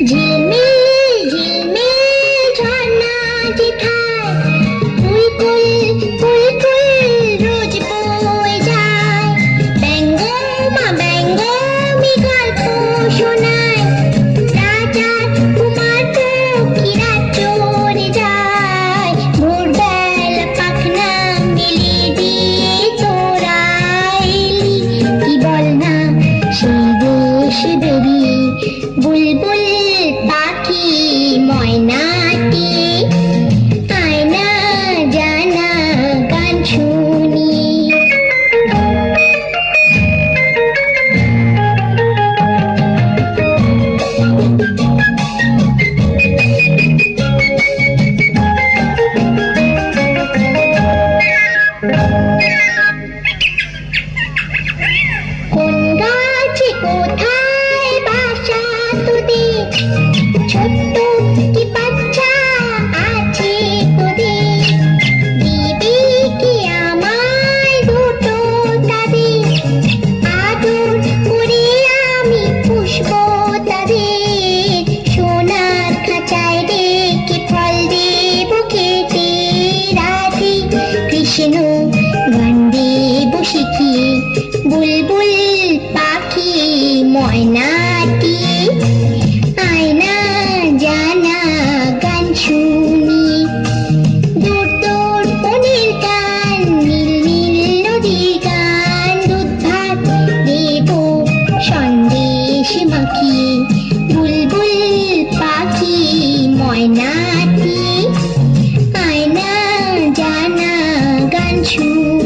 ঝিলমিল ঝিলমিল ঝর্ণা যেথায় কুলকুল কুলকুল রোজ বয়ে যায়। ব্যঙ্গ মা ব্যঙ্গ মি গল্প শোনায়, রাজার কুমার পক্ষীরা চড়ে যায়। ভোরবেলা পাখনা মেলে দিয়ে তোরা এলি, কি বল না সেই দেশ বেরিয়ে বুলবুল পাখি ময়নাটি। আয়না জানা গান শুনি। কোন গাছে কোথায় বাসা তোদের, ছোট্ট কি বাচ্চা আছে তোদের? দিবি কি আমায় দুটো তাদের, আদর করে আমি পুষবো তাদের। সোনার খাঁচায় রেখে ফল দেব খেতে রাতে, কৃষ্ণ গান দেব শিখিয়ে বুলবুল পাখি ময়নাটি। আয়না জানা গান শুনি। দূর দূর বনের গান, নীল নীল নদীর গান, দুধ ভাত দেব সন্দেশ মাখিয়ে বুলবুল পাখি ময়নাটি। আয়না জানা গান শুনি।